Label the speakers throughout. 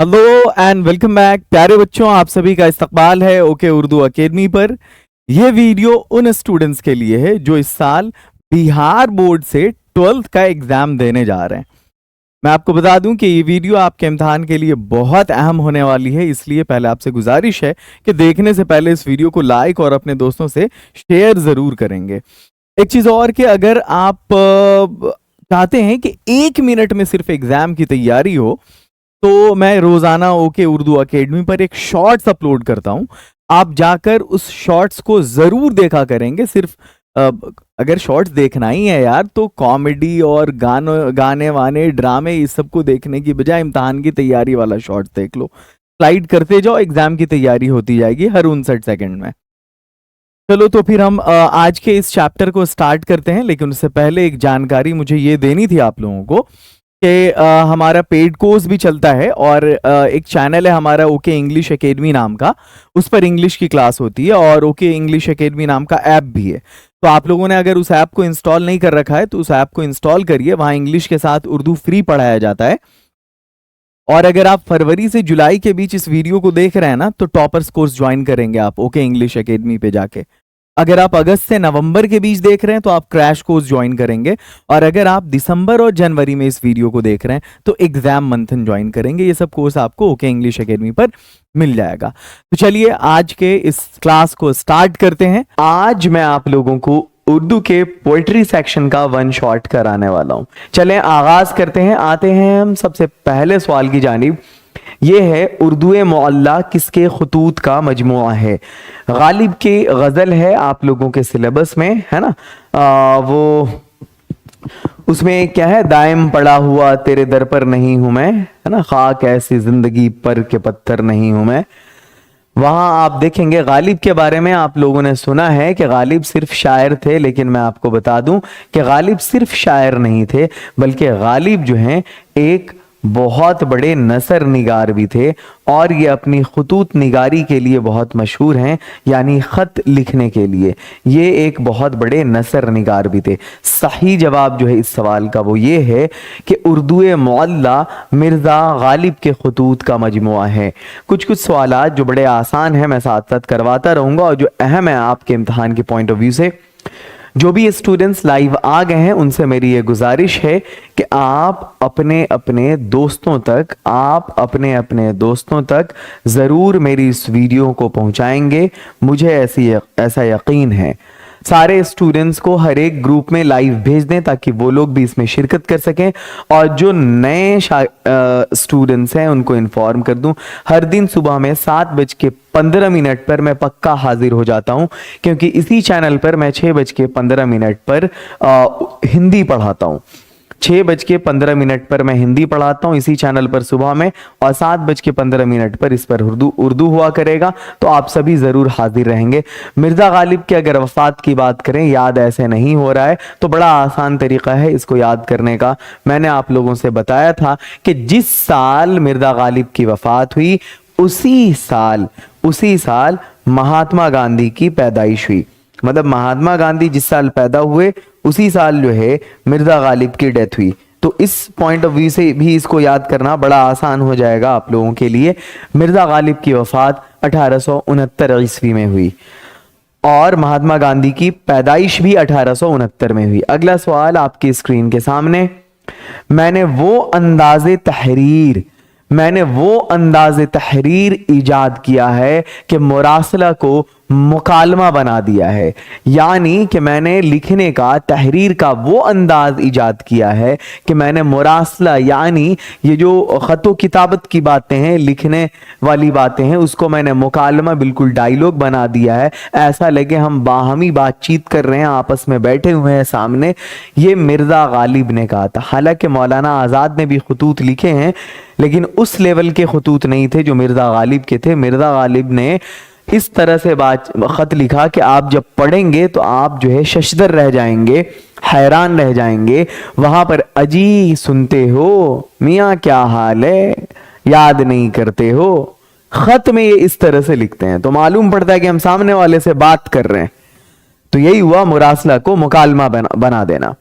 Speaker 1: Hello and welcome back प्यारे बच्चों, आप सभी का इस्तकबाल है ओके उर्दू अकेडमी पर। यह वीडियो उन स्टूडेंट्स के लिए है जो इस साल बिहार बोर्ड से 12th का एग्जाम देने जा रहे हैं। मैं आपको बता दूं कि ये वीडियो आपके इम्तिहान के लिए बहुत अहम होने वाली है, इसलिए पहले आपसे गुजारिश है कि देखने से पहले इस वीडियो को लाइक और अपने दोस्तों से शेयर जरूर करेंगे। एक चीज और कि अगर आप चाहते हैं कि 1 मिनट में सिर्फ एग्जाम की तैयारी हो, तो मैं रोजाना ओके उर्दू अकेडमी पर एक शॉर्ट्स अपलोड करता हूं। आप जाकर उस शॉर्ट्स को जरूर देखा करेंगे। सिर्फ अगर शॉर्ट्स देखना ही है यार, तो कॉमेडी और गाने वाने ड्रामे इस सब को देखने की बजाय इम्तिहान की तैयारी वाला शॉर्ट्स देख लो। स्लाइड करते जाओ, एग्जाम की तैयारी होती जाएगी हर 59 सेकंड में। चलो तो फिर हम आज के इस चैप्टर को स्टार्ट करते हैं, लेकिन उससे पहले एक जानकारी मुझे ये देनी थी आप लोगों को कि हमारा पेड कोर्स भी चलता है और एक चैनल है हमारा ओके इंग्लिश एकेडमी नाम का, उस पर इंग्लिश की क्लास होती है और ओके इंग्लिश एकेडमी नाम का ऐप भी है। तो आप लोगों ने अगर उस ऐप को इंस्टॉल नहीं कर रखा है तो उस ऐप को इंस्टॉल करिए, वहाँ इंग्लिश के साथ उर्दू फ्री पढ़ाया जाता है। और अगर आप फरवरी से जुलाई के बीच इस वीडियो को देख रहे हैं ना, तो टॉपर्स कोर्स ज्वाइन करेंगे आप ओके इंग्लिश एकेडमी पे जाके। अगर आप अगस्त से नवंबर के बीच देख रहे हैं तो आप क्रैश कोर्स ज्वाइन करेंगे, और अगर आप दिसंबर और जनवरी में इस वीडियो को देख रहे हैं तो एग्जाम मंथन ज्वाइन करेंगे। ये सब कोर्स आपको ओके इंग्लिश एकेडमी पर मिल जाएगा। तो चलिए आज के इस क्लास को स्टार्ट करते हैं। आज मैं आप लोगों को उर्दू के पोएट्री सेक्शन का वन शॉट कराने वाला हूं। चलें आगाज करते हैं। आते हैं हम सबसे पहले सवाल की जानिब। ये है उर्दू मुअल्ला किसके खतूत का मजमुआ है। गालिब की गजल है आप लोगों के सिलेबस में, है ना। वो उसमें क्या है, दायम पड़ा हुआ तेरे दर पर नहीं हूं मैं, है ना, खाक ऐसी जिंदगी पर के पत्थर नहीं हूं मैं। वहां आप देखेंगे गालिब के बारे में आप लोगों ने सुना है कि गालिब सिर्फ शायर थे, लेकिन मैं आपको बता दूं कि गालिब सिर्फ शायर नहीं थे, बल्कि गालिब जो हैं एक बहुत बड़े नसर निगार भी थे, और ये अपनी खतूत निगारी के लिए बहुत मशहूर हैं, यानी ख़त लिखने के लिए ये एक बहुत बड़े नसर निगार भी थे। सही जवाब जो है इस सवाल का वो ये है कि उर्दू मुअल्ला मिर्ज़ा गालिब के खतूत का मजमुआ है। कुछ कुछ सवालात जो बड़े आसान हैं मैं साथ साथ करवाता रहूँगा, और जो अहम है आपके इम्तिहान के पॉइंट ऑफ व्यू से। जो भी स्टूडेंट्स लाइव आ गए हैं उनसे मेरी ये गुजारिश है कि आप अपने अपने दोस्तों तक ज़रूर मेरी इस वीडियो को पहुंचाएंगे। मुझे ऐसा यकीन है। सारे स्टूडेंट्स को हर एक ग्रुप में लाइव भेज दें ताकि वो लोग भी इसमें शिरकत कर सकें, और जो नए स्टूडेंट्स हैं उनको इन्फॉर्म कर दूं। हर दिन सुबह में 7:15 पर मैं पक्का हाजिर हो जाता हूं, क्योंकि इसी चैनल पर मैं 6:15 पर हिंदी पढ़ाता हूं। 6:15 पर मैं हिंदी पढ़ाता हूँ इसी चैनल पर सुबह में, और 7:15 पर इस पर उर्दू हुआ करेगा। तो आप सभी जरूर हाजिर रहेंगे। मिर्जा गालिब के अगर वफात की बात करें, याद ऐसे नहीं हो रहा है तो बड़ा आसान तरीका है इसको याद करने का। मैंने आप लोगों से बताया था कि जिस साल मिर्जा गालिब की वफात हुई उसी साल महात्मा गांधी की पैदाइश हुई। मतलब महात्मा गांधी जिस साल पैदा हुए उसी साल जो है मिर्जा गालिब की डेथ हुई। तो इस पॉइंट ऑफ व्यू से भी इसको याद करना बड़ा आसान हो जाएगा आप लोगों के लिए। मिर्जा गालिब की वफात 1869 ईस्वी में हुई, और महात्मा गांधी की पैदाइश भी 1869 में हुई। अगला सवाल आपकी स्क्रीन के सामने। मैंने वो अंदाज़े तहरीर इजाद किया है कि मुरासला को मुकालमा बना दिया है। यानी कि मैंने लिखने का, तहरीर का वो अंदाज इजाद किया है कि मैंने मुरासला, यानी ये जो ख़तो किताबत की बातें हैं, लिखने वाली बातें हैं, उसको मैंने मुकालमा, बिल्कुल डायलॉग बना दिया है। ऐसा लगे हम बाहमी बातचीत कर रहे हैं, आपस में बैठे हुए हैं सामने। ये मिर्ज़ा गालिब ने कहा था। हालांकि मौलाना आज़ाद ने भी खतूत लिखे हैं, लेकिन उस लेवल के खतूत नहीं थे जो मिर्ज़ा गालिब के थे। मिर्ज़ा गालिब ने इस तरह से खत लिखा कि आप जब पढ़ेंगे तो आप जो है शशदर रह जाएंगे, हैरान रह जाएंगे। वहां पर अजी सुनते हो मियाँ क्या हाल है, याद नहीं करते हो। खत में ये इस तरह से लिखते हैं तो मालूम पड़ता है कि हम सामने वाले से बात कर रहे हैं। तो यही हुआ मुरासला को मुकालमा बना देना।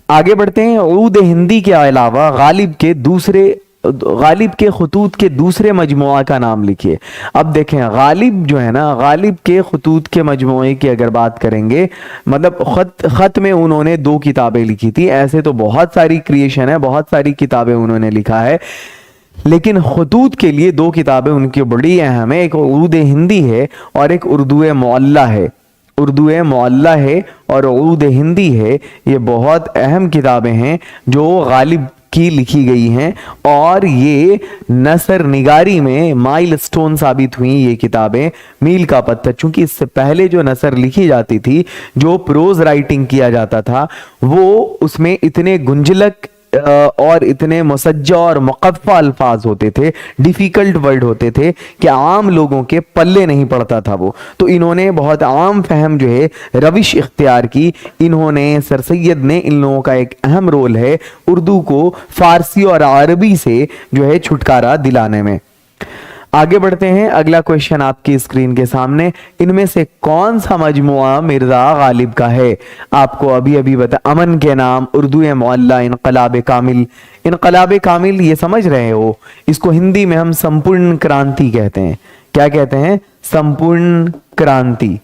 Speaker 1: आगे बढ़ते हैं। उर्दू हिंदी के अलावा गालिब के दूसरे गालिब के खतूत के दूसरे मजमुआ का नाम लिखिए। अब देखें गालिब जो है ना, गालिब के खतूत के मजमुए की अगर बात करेंगे, मतलब खत में उन्होंने 2 किताबें लिखी थी। ऐसे तो बहुत सारी क्रिएशन है, बहुत सारी किताबें उन्होंने लिखा है, लेकिन खतूत के लिए 2 किताबें उनकी बड़ी अहम है। एक उर्दू हिंदी है और एक उर्दू मुअल्ला है। उर्दू मुअल्ला है और उर्दू हिंदी है। ये बहुत अहम किताबें हैं जो गालिब की लिखी गई हैं, और ये नसर निगारी में माइलस्टोन साबित हुई ये किताबें, मील का पत्थर। चूंकि इससे पहले जो नसर लिखी जाती थी, जो प्रोज राइटिंग किया जाता था, वो उसमें इतने गुंजलक और इतने मुसज्जा और मुक़फ़्फ़ा अल्फाज होते थे, डिफिकल्ट वर्ड होते थे कि आम लोगों के पल्ले नहीं पड़ता था वो। तो इन्होंने बहुत आम फहम जो है रविश इख्तियार की। इन्होंने, सर सैयद ने, इन लोगों का एक अहम रोल है उर्दू को फारसी और अरबी से जो है छुटकारा दिलाने में। आगे बढ़ते हैं, अगला क्वेश्चन आपकी स्क्रीन के सामने। इनमें से कौन सा मजमुआ मिर्जा गालिब का है? आपको अभी अभी बता, अमन के नाम, उर्दू मुअल्ला, इनकलाब कामिल। इनकलाब कामिल ये समझ रहे हो, इसको हिंदी में हम संपूर्ण क्रांति कहते हैं। क्या कहते हैं? संपूर्ण क्रांति,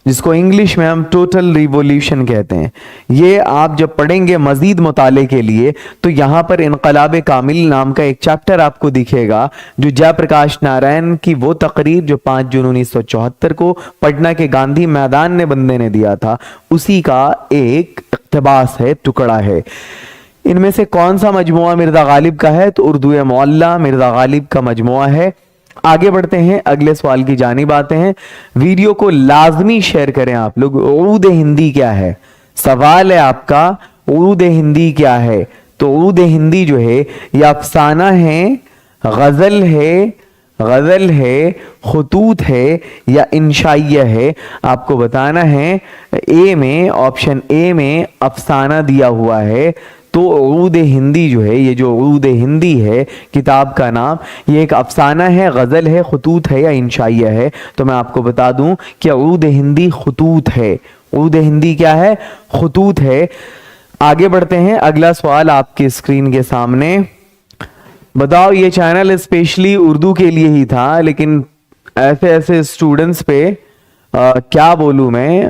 Speaker 1: जिसको इंग्लिश में हम टोटल रिवॉल्यूशन कहते हैं। ये आप जब पढ़ेंगे मजीद मुताले के लिए, तो यहाँ पर इनकलाब कामिल नाम का एक चैप्टर आपको दिखेगा, जो जयप्रकाश नारायण की वो तकरीर जो 5 जून 1974 को पटना के गांधी मैदान ने बंदे ने दिया था, उसी का एक इक़्तिबास है, टुकड़ा है। इनमें से कौन सा मजमुआ मिर्जा गालिब का है? तो उर्दू मुअल्ला मिर्जा गालिब का मजमुआ है। आगे बढ़ते हैं, अगले सवाल की जानिब आते हैं। वीडियो को लाजमी शेयर करें आप लोग। उर्दू हिंदी क्या है? सवाल है आपका, उर्दू हिंदी क्या है? तो उर्दू हिंदी जो है ये अफसाना है, गजल है, खतूत है या इंशाइया है? आपको बताना है। ए में, ऑप्शन ए में अफसाना दिया हुआ है। तो उर्दू हिंदी जो है, ये जो उर्दू हिंदी है किताब का नाम, ये एक अफसाना है, गज़ल है, खतूत है या इंशाइया है? तो मैं आपको बता दूं कि उर्दू हिंदी खतूत है। उर्दू हिंदी क्या है? खतूत है। आगे बढ़ते हैं, अगला सवाल आपकी स्क्रीन के सामने। बताओ, ये चैनल स्पेशली उर्दू के लिए ही था, लेकिन ऐसे ऐसे स्टूडेंट्स पे क्या बोलूं मैं,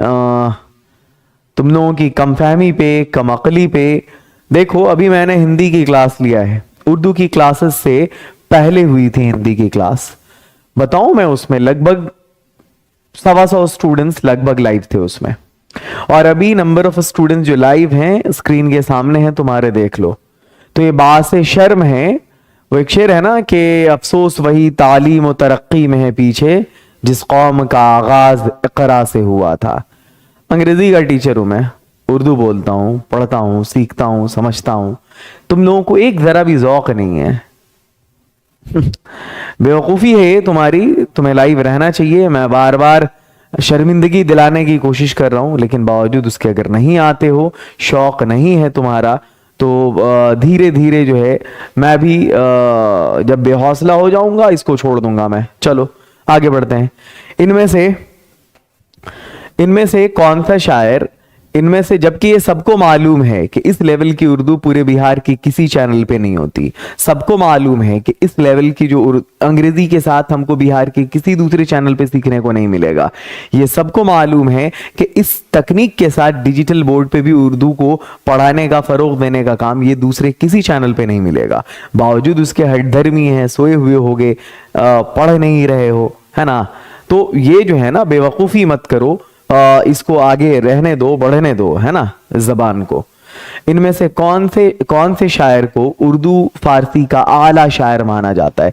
Speaker 1: तुम लोगों की कमफहमी पे, कम अकली पे। देखो, अभी मैंने हिंदी की क्लास लिया है, उर्दू की क्लासेस से पहले हुई थी हिंदी की क्लास। बताऊं, मैं उसमें लगभग 125 स्टूडेंट्स लगभग लाइव थे उसमें, और अभी नंबर ऑफ स्टूडेंट्स जो लाइव हैं स्क्रीन के सामने हैं तुम्हारे, देख लो। तो ये बात शर्म है, वो एक शेर है ना कि अफसोस वही तालीम और तरक्की में है पीछे, जिस कौम का आगाज इक़रा से हुआ था। अंग्रेजी का टीचर हूं मैं, उर्दू बोलता हूँ, पढ़ता हूँ, सीखता हूँ, समझता हूँ। तुम लोगों को एक जरा भी ज़ौक़ नहीं है। बेवकूफ़ी है तुम्हारी, तुम्हें लाइव रहना चाहिए। मैं बार बार शर्मिंदगी दिलाने की कोशिश कर रहा हूँ, लेकिन बावजूद उसके अगर नहीं आते हो, शौक़ नहीं है तुम्हारा, तो धीरे धीरे जो है मैं भी जब बेहौसला हो जाऊंगा इसको छोड़ दूंगा मैं। चलो आगे बढ़ते हैं। इनमें से कौन सा शायर, इनमें से, जबकि ये सबको मालूम है कि इस लेवल की उर्दू पूरे बिहार की किसी चैनल पे नहीं होती, सबको मालूम है कि इस लेवल की जो अंग्रेजी के साथ हमको बिहार के किसी दूसरे चैनल पे सीखने को नहीं मिलेगा। ये सबको मालूम है कि इस तकनीक के साथ डिजिटल बोर्ड पे भी उर्दू को पढ़ाने का, फरोग देने का काम ये दूसरे किसी चैनल पे नहीं मिलेगा। बावजूद उसके हठधर्मी हैं, सोए हुए होगे, पढ़ नहीं रहे हो, है ना? तो ये जो है ना, बेवकूफ़ी मत करो, इसको आगे रहने दो, बढ़ने दो, है ना, जबान को। इनमें से कौन से शायर को उर्दू फारसी का आला शायर माना जाता है?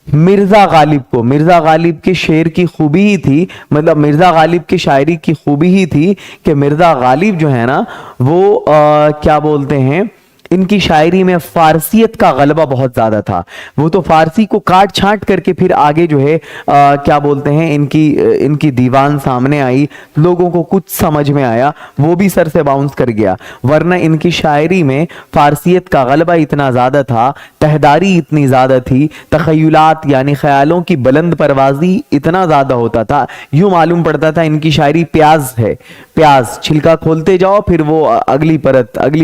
Speaker 1: मिर्जा गालिब को। मिर्जा गालिब के शेर की खूबी ही थी, मतलब मिर्जा गालिब की शायरी की खूबी ही थी कि मिर्जा गालिब जो है ना, वो क्या बोलते हैं, इनकी शायरी में फारसियत का गलबा बहुत ज्यादा था। वो तो फारसी को काट छांट करके फिर आगे जो है क्या बोलते हैं, इनकी दीवान सामने आई, लोगों को कुछ समझ में आया, वो भी सर से बाउंस कर गया। वरना इनकी शायरी में फारसियत का गलबा इतना ज्यादा था, तहदारी इतनी ज्यादा थी, तखय्युलात यानी ख्यालों की बुलंद परवाजी इतना ज्यादा होता था, यूं मालूम पड़ता था इनकी शायरी प्याज है, प्याज छिलका खोलते जाओ, फिर वो अगली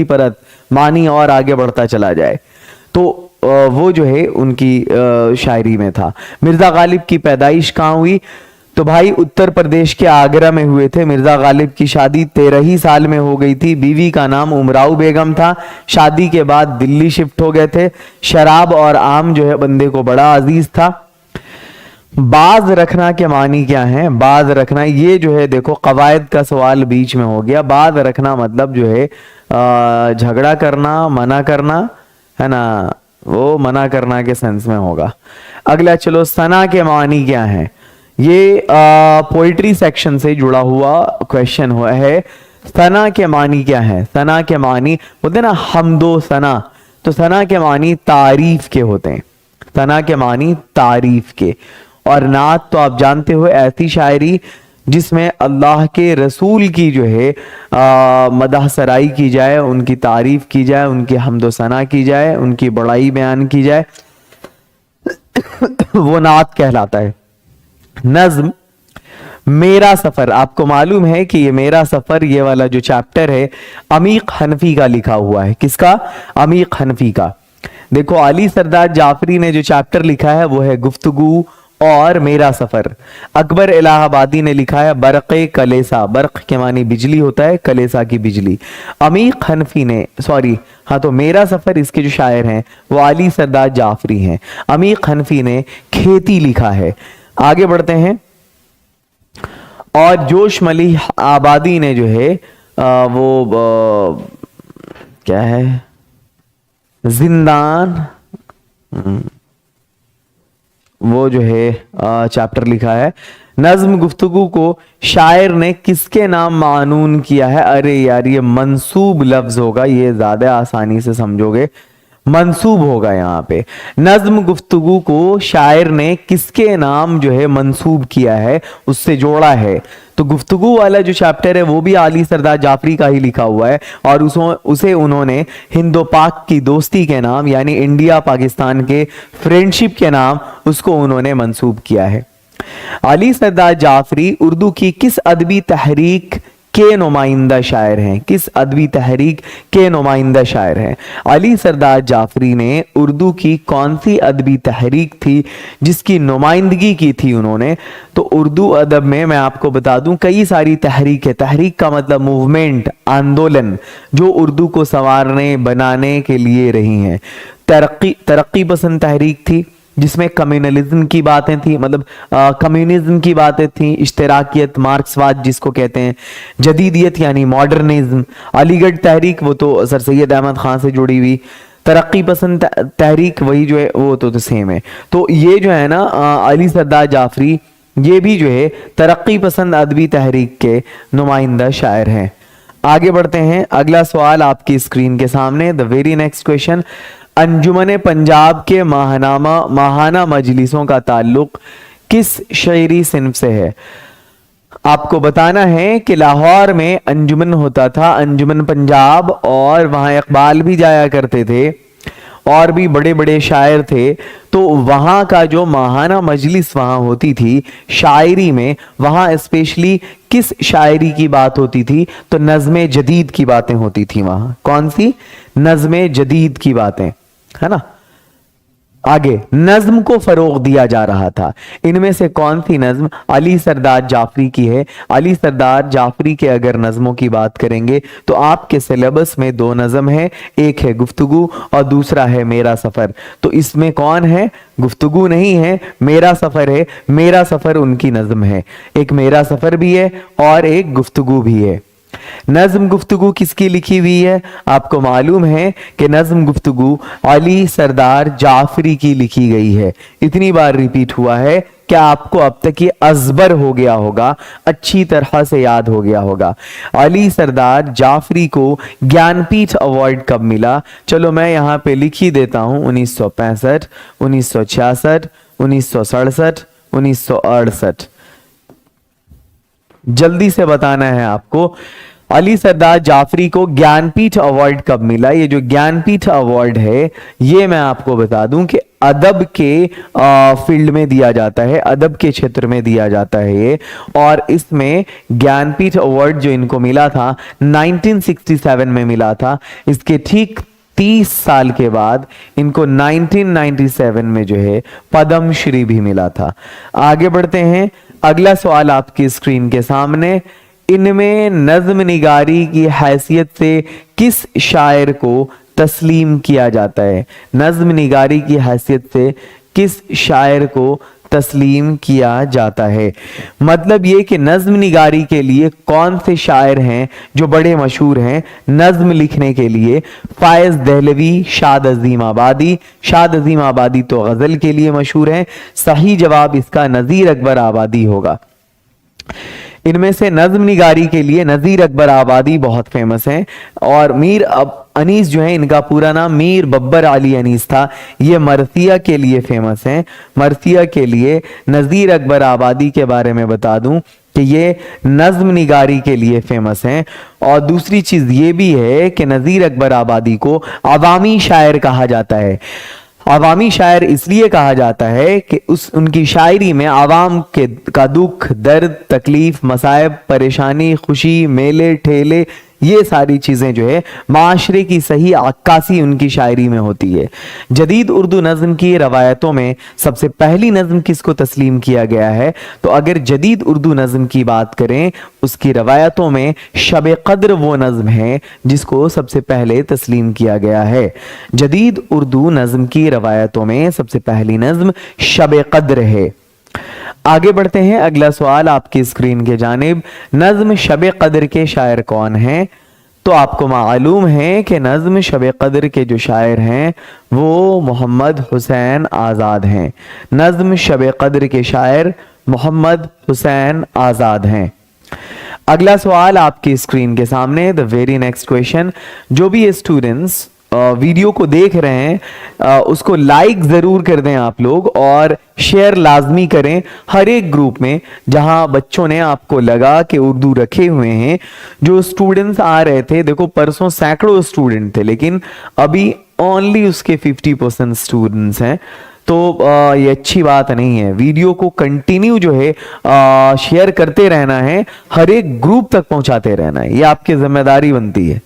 Speaker 1: परत मानी और आगे बढ़ता चला जाए। तो वो जो है उनकी शायरी में था। मिर्जा गालिब की पैदाइश कहाँ हुई? तो भाई उत्तर प्रदेश के आगरा में हुए थे। मिर्जा गालिब की शादी 13 ही साल में हो गई थी। बीवी का नाम उमराव बेगम था। शादी के बाद दिल्ली शिफ्ट हो गए थे। शराब और आम जो है बंदे को बड़ा अजीज था। बाज रखना के मानी क्या है? बाज रखना, ये जो है देखो कवायद का सवाल बीच में हो गया। बाज रखना मतलब जो है झगड़ा करना, मना करना, है ना, वो मना करना के सेंस में होगा। अगला चलो, सना के मानी क्या है? ये पोइट्री सेक्शन से जुड़ा हुआ क्वेश्चन हुआ है। सना के मानी क्या है? सना के मानी होते हैं ना हमदो सना, तो सना के मानी तारीफ के होते हैं। सना के मानी तारीफ के। और नात तो आप जानते हो ऐसी शायरी जिसमें अल्लाह के रसूल की जो है मदह सराई की जाए, उनकी तारीफ की जाए, उनकी हमदो सना की जाए, उनकी बड़ाई बयान की जाए, वो नात कहलाता है। नज्म मेरा सफर, आपको मालूम है कि ये मेरा सफर ये वाला जो चैप्टर है अमीक हनफी का लिखा हुआ है। किसका? अमीक हनफी का। देखो अली सरदार जाफरी ने जो चैप्टर लिखा है वो है गुफ्तगू और मेरा सफर। अकबर इलाहाबादी ने लिखा है बरक़े कलेसा, बर्क के मानी बिजली होता है, कलेसा की बिजली। अमीक हनफी ने, सॉरी हाँ, तो मेरा सफर इसके जो शायर हैं वो अली सरदार जाफरी हैं। अमीक हनफी ने खेती लिखा है। आगे बढ़ते हैं। और जोश मलिह आबादी ने जो है क्या है, जिंदान, वो जो है चैप्टर लिखा है। नज्म गुफ्तगू को शायर ने किसके नाम मानून किया है? अरे यार ये मंसूब लफ्ज होगा, ये ज्यादा आसानी से समझोगे, मंसूब होगा यहाँ पे। नज्म गुफ्तगू को शायर ने किसके नाम जो है मंसूब किया है, उससे जोड़ा है। तो गुफ्तगू वाला जो चैप्टर है वो भी अली सरदार जाफरी का ही लिखा हुआ है और उसे उन्होंने हिंदो पाक की दोस्ती के नाम यानी इंडिया पाकिस्तान के फ्रेंडशिप के नाम उसको उन्होंने मंसूब किया है। अली सरदार जाफरी उर्दू की किस अदबी तहरीक के नुमाइंदा शायर हैं? किस अदबी तहरीक के नुमाइंदा शायर हैं? अली सरदार जाफरी ने उर्दू की कौन सी अदबी तहरीक थी जिसकी नुमाइंदगी की थी उन्होंने? तो उर्दू अदब में मैं आपको बता दूं कई सारी तहरीक है। तहरीक का मतलब मूवमेंट, आंदोलन, जो उर्दू को संवारने बनाने के लिए रही हैं। तरक्की पसंद तहरीक थी जिसमें कम्युनलिज्म की बातें थी, मतलब कम्युनिज्म की बातें थी, इश्तराकियत, मार्क्सवाद जिसको कहते हैं, जदीदियत यानी मॉडर्निज्म। अलीगढ़ तहरीक वो तो सर सैयद अहमद खान से जुड़ी हुई। तरक्की पसंद तहरीक वही जो है वो तो सेम है। तो ये जो है ना अली सरदार जाफरी ये भी जो है तरक्की पसंद अदबी तहरीक के नुमाइंदा शायर हैं। आगे बढ़ते हैं। अगला सवाल आपकी स्क्रीन के सामने, द वेरी नेक्स्ट क्वेश्चन। अंजुमन पंजाब के माहाना मजलिसों का ताल्लुक किस शायरी सिन्फ से है? आपको बताना है कि लाहौर में अंजुमन होता था, अंजुमन पंजाब, और वहां इकबाल भी जाया करते थे और भी बड़े बड़े शायर थे। तो वहां का जो माहाना मजलिस वहां होती थी शायरी में, वहां स्पेशली किस शायरी की बात होती थी? तो नज़्मे जदीद की बातें होती थी वहां। कौन सी? नज़्मे जदीद की बातें, है ना। आगे नज्म को फरोग दिया जा रहा था। इनमें से कौन सी नज्म अली सरदार जाफरी की है? अली सरदार जाफरी के अगर नज्मों की बात करेंगे तो आपके सिलेबस में दो नज्म है, एक है गुफ्तगू और दूसरा है मेरा सफर। तो इसमें कौन है? गुफ्तगू नहीं है, मेरा सफर है। मेरा सफर उनकी नज्म है। एक मेरा सफर भी है और एक गुफ्तगू भी है। नज्म गुफ्तगू किसकी लिखी हुई है? आपको मालूम है कि नज्म गुफ्तगू अली सरदार जाफरी की लिखी गई है। इतनी बार रिपीट हुआ है कि आपको अब तक ये अजबर हो गया होगा, अच्छी तरह से याद हो गया होगा। अली सरदार जाफरी को ज्ञानपीठ अवार्ड कब मिला? चलो मैं यहां पे लिख ही देता हूं, 1965, 1966, 1967, 1968। जल्दी से बताना है आपको अली सरदार जाफरी को ज्ञानपीठ अवार्ड कब मिला। ये जो ज्ञानपीठ अवार्ड है ये मैं आपको बता दूं कि अदब के फील्ड में दिया जाता है, अदब के क्षेत्र में दिया जाता है ये। और इसमें ज्ञानपीठ अवार्ड जो इनको मिला था 1967 में मिला था। इसके ठीक 30 साल के बाद इनको 1997 में जो है पद्म श्री भी मिला था। आगे बढ़ते हैं, अगला सवाल आपकी स्क्रीन के सामने, इनमें नज्म निगारी की हैसियत से किस शायर को तस्लीम किया जाता है? नज्म निगारी की हैसियत से किस शायर को तस्लीम किया जाता है? मतलब ये कि नज्म निगारी के लिए कौन से शायर हैं जो बड़े मशहूर हैं नज्म लिखने के लिए? फायज दहलवी, शाद अजीम आबादी। शाद अजीम आबादी तो गजल के लिए मशहूर हैं। सही जवाब इसका नज़ीर अकबर आबादी होगा। इनमें से नज्म निगारी के लिए नज़ीर अकबर आबादी बहुत फेमस हैं, और मीर अनीस जो है, इनका पूरा नाम मीर बब्बर अली अनीस था, ये मरसिया के लिए फेमस हैं। मरसिया के लिए नज़ीर अकबर आबादी के बारे में बता दूं कि ये नज्म निगारी के लिए फेमस हैं। और दूसरी चीज़ ये भी है कि नज़ीर अकबर आबादी को अवामी शायर कहा जाता है। अवामी शायर इसलिए कहा जाता है कि उनकी शायरी में आवाम का दुख, दर्द, तकलीफ, मसाइब, परेशानी, खुशी, मेले ठेले, ये सारी चीज़ें जो है माशरे की सही अक्कासी उनकी शायरी में होती है। जदीद उर्दू नज़्म की रवायतों में सबसे पहली नज़्म किसको तस्लीम किया गया है? तो अगर जदीद उर्दू नज़्म की बात करें, उसकी रवायतों में शब क़द्र वो नज़्म है जिसको सबसे पहले तस्लीम किया गया है। जदीद उर्दू नज़्म की रवायतों में सबसे पहली नज़्म शब क़द्र है। आगे बढ़ते हैं, अगला सवाल आपकी स्क्रीन के जानिब, नज्म शब क़द्र के शायर कौन हैं? तो आपको मालूम है कि नज्म शब क़द्र के जो शायर हैं वो मोहम्मद हुसैन आज़ाद हैं। नज्म शब क़द्र के शायर मोहम्मद हुसैन आज़ाद हैं। अगला सवाल आपकी स्क्रीन के सामने, द वेरी नेक्स्ट क्वेश्चन। जो भी स्टूडेंट्स वीडियो को देख रहे हैं उसको लाइक ज़रूर कर दें आप लोग, और शेयर लाजमी करें हर एक ग्रुप में जहां बच्चों ने आपको लगा कि उर्दू रखे हुए हैं। जो स्टूडेंट्स आ रहे थे, देखो परसों सैकड़ों स्टूडेंट थे, लेकिन अभी ओनली उसके 50% स्टूडेंट्स हैं। तो ये अच्छी बात नहीं है। वीडियो को कंटिन्यू जो है शेयर करते रहना है, हर एक ग्रुप तक पहुंचाते रहना है, ये आपकी जिम्मेदारी बनती है।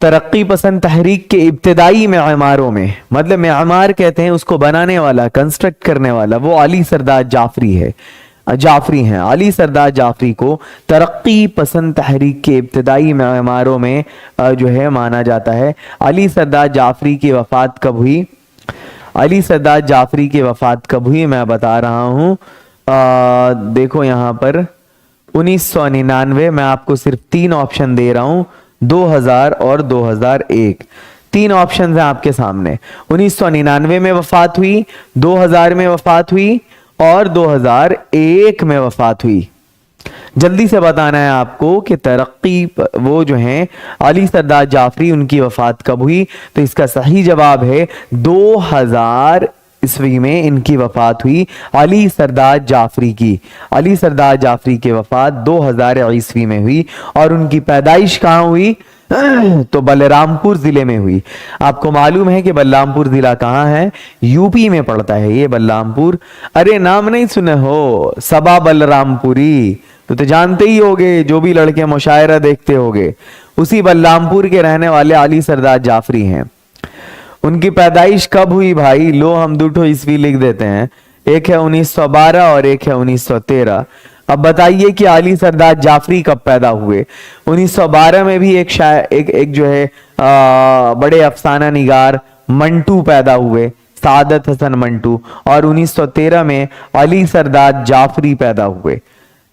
Speaker 1: तरक्की पसंद तहरीक के इब्तिदाई मेअमारों में, मतलब मेअमार कहते हैं उसको बनाने वाला, कंस्ट्रक्ट करने वाला, वो अली सरदार जाफरी है, जाफरी हैं। अली सरदार जाफरी को तरक्की पसंद तहरीक के इब्तिदाई मेअमारों में जो है माना जाता है। अली सरदार जाफरी की वफात कब हुई? अली सरदार जाफरी की वफात कब हुई मैं बता रहा हूँ। देखो यहाँ पर 1999, मैं आपको सिर्फ 3 ऑप्शन दे रहा हूँ, 2000 और 2001। 3 ऑप्शन हैं आपके सामने। 1999 में वफात हुई, 2000 में वफात हुई और 2001 में वफात हुई। जल्दी से बताना है आपको कि तरक्की वो जो हैं अली सरदार जाफरी, उनकी वफात कब हुई? तो इसका सही जवाब है 2000 ईस्वी में इनकी वफात हुई, अली सरदार जाफरी की। अली सरदार जाफरी की वफात 2000 ईस्वी में हुई, और उनकी पैदाइश कहाँ हुई? तो बलरामपुर जिले में हुई। आपको मालूम है कि बलरामपुर जिला कहाँ है? यूपी में पड़ता है ये बलरामपुर। अरे नाम नहीं सुने हो, सबा बलरामपुरी, तो जानते ही होगे, जो भी लड़के मुशायरा देखते होगे, उसी बलरामपुर के रहने वाले अली सरदार जाफरी हैं। उनकी पैदाइश कब हुई भाई? लो हम दूठो ईस्वी लिख देते हैं, एक है 1912 और एक है 1913। अब बताइए कि अली सरदार जाफरी कब पैदा हुए? 1912 में भी एक जो है बड़े अफसाना निगार मंटू पैदा हुए, सादत हसन मंटू, और 1913 में अली सरदार जाफरी पैदा हुए।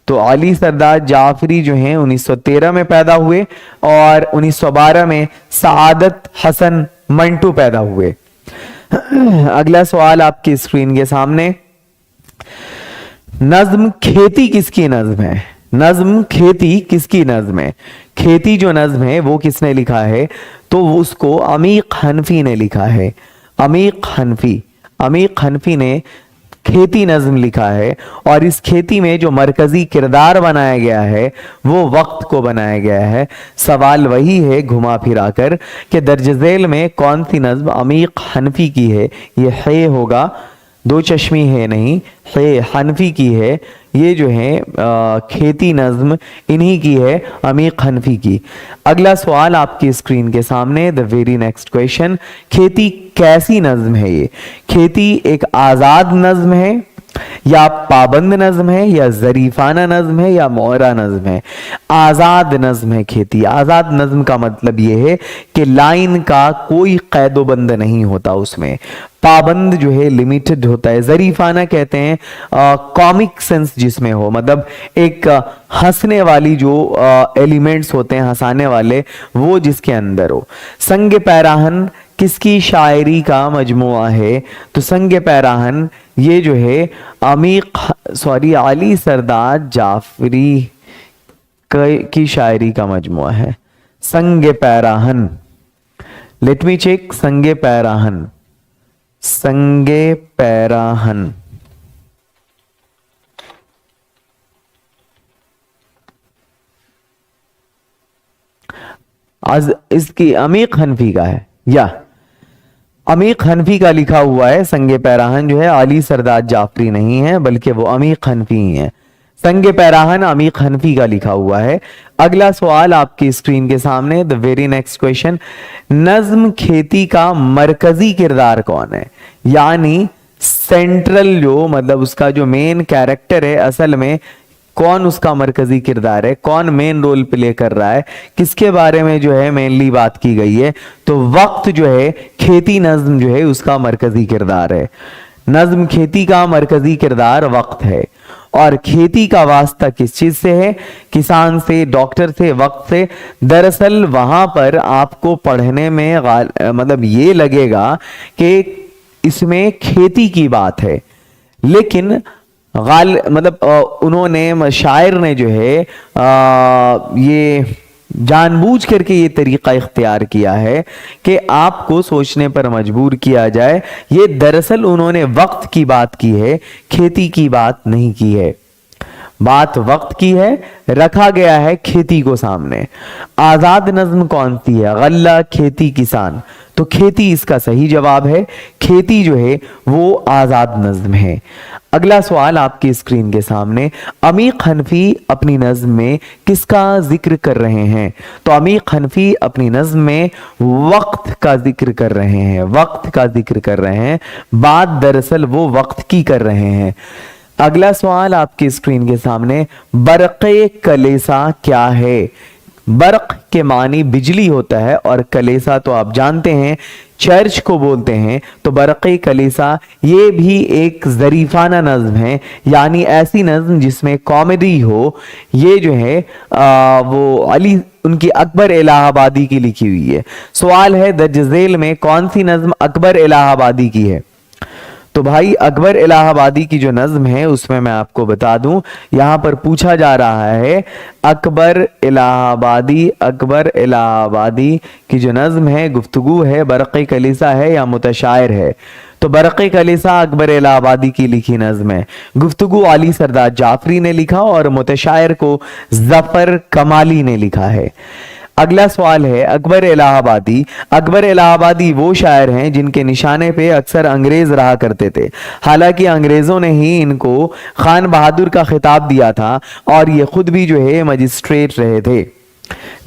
Speaker 1: तो अली सरदार जाफरी जो हैं 1913 में पैदा हुए, और 1912 में सादत हसन मंटू पैदा हुए। अगला सवाल आपकी स्क्रीन के सामने, नज्म खेती किसकी नज्म है? नज्म खेती किसकी नज्म है? खेती जो नज्म है वो किसने लिखा है? तो उसको अमीक हनफी ने लिखा है। अमीक हनफी ने खेती नज्म लिखा है, और इस खेती में जो मरकजी किरदार बनाया गया है वो वक्त को बनाया गया है। सवाल वही है घुमा फिरा कर कि दर्ज झेल में कौन सी नज्म अमीक हनफी की है? ये है होगा दो चश्मी है नहीं, है हनफी की है। ये जो है खेती नज्म इन्हीं की है, अमीक हनफी की। अगला सवाल आपकी स्क्रीन के सामने, द वेरी नेक्स्ट क्वेश्चन, खेती कैसी नज्म है ये? खेती एक आज़ाद नज्म है, या पाबंद नज्म है, या जरीफाना नज्म है, या मोहरा नज्म है? आजाद नज्म है खेती। आजाद नज्म का मतलब यह है कि लाइन का कोई कैदोबंद नहीं होता उसमें, पाबंद जो है लिमिटेड होता है। जरीफाना कहते हैं कॉमिक सेंस जिसमें हो, मतलब एक हंसने वाली जो एलिमेंट्स होते हैं हंसाने वाले, वो जिसके अंदर हो। संग पैराहन किसकी शायरी का मजमुआ है? तो संग पैराहन ये जो है अली सरदार जाफरी की शायरी का मजमुआ है। संग पैराहन, लेट मी चेक, संग पैराहन, संग पैराहन, आज इसकी अमीक हनफी का है, या अमीक हनफी का लिखा हुआ है। संगे पैराहन जो है अली सरदार जाफरी नहीं है, बल्कि वो अमीक हनफी ही है। संगे पैराहन अमीक हनफी का लिखा हुआ है। अगला सवाल आपकी स्क्रीन के सामने, द वेरी नेक्स्ट क्वेश्चन, नज्म खेती का मरकजी किरदार कौन है? यानी सेंट्रल जो, मतलब उसका जो मेन कैरेक्टर है, असल में कौन उसका मरकजी किरदार है, कौन मेन रोल प्ले कर रहा है, किसके बारे में जो है मेनली बात की गई है? तो वक्त जो है खेती नज्म जो है उसका मरकजी किरदार है। नज्म खेती का मरकजी किरदार वक्त है। और खेती का वास्ता किस चीज से है? किसान से, डॉक्टर से, वक्त से। दरअसल वहां पर आपको पढ़ने में मतलब ये लगेगा कि इसमें खेती की बात है, लेकिन मतलब उन्होंने, शायर ने जो है ये जानबूझ करके ये तरीका इख्तियार किया है कि आपको सोचने पर मजबूर किया जाए। ये दरअसल उन्होंने वक्त की बात की है, खेती की बात नहीं की है। बात वक्त की है, रखा गया है खेती को सामने। आजाद नज्म कौन सी है? गल्ला, खेती, किसान। तो खेती इसका सही जवाब है। खेती जो है वो आजाद नज्म है। अगला सवाल आपकी स्क्रीन के सामने, अमीक हनफी अपनी नज्म में किसका जिक्र कर रहे हैं? तो अमीक हनफी अपनी नज्म में वक्त का जिक्र कर रहे हैं, वक्त का जिक्र कर रहे हैं। बात दरअसल वो वक्त की कर रहे हैं। अगला सवाल आपकी स्क्रीन के सामने, बरक़े कलेसा क्या है? बर्क के मानी बिजली होता है, और कलेसा तो आप जानते हैं चर्च को बोलते हैं। तो बरक़े कलेसा ये भी एक ज़रीफ़ाना नज़्म है, यानी ऐसी नज़्म जिसमें कॉमेडी हो। ये जो है वो अली उनकी अकबर इलाहाबादी की लिखी हुई है। सवाल है दर्ज झेल में कौन सी नज़्म अकबर इलाहाबादी की है? तो भाई अकबर इलाहाबादी की जो नज्म है उसमें मैं आपको बता दूं, यहां पर पूछा जा रहा है अकबर इलाहाबादी की जो नज्म है, गुफ्तगू है, बरक़े कलीसा है या मुतशायर है? तो बरक़े कलीसा अकबर इलाहाबादी की लिखी नज्म है। गुफ्तगू अली सरदार जाफरी ने लिखा और मुतशायर को ज़फ़र कमाली ने लिखा है। अगला सवाल है अकबर इलाहाबादी वो शायर हैं जिनके निशाने पे अक्सर अंग्रेज रहा करते थे। हालांकि अंग्रेजों ने ही इनको खान बहादुर का खिताब दिया था और ये खुद भी जो है मजिस्ट्रेट रहे थे,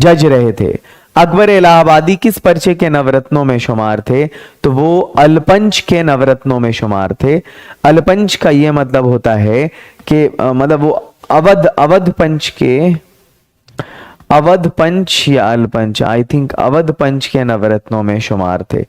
Speaker 1: जज रहे थे। अकबर इलाहाबादी किस पर्चे के नवरत्नों में शुमार थे? तो वो अलपंच के नवरत्नों में शुमार थे। अलपंच का ये मतलब होता है कि मतलब वो अवध पंच या अलपंच, आई थिंक अवध पंच के नवरत्नों में शुमार थे।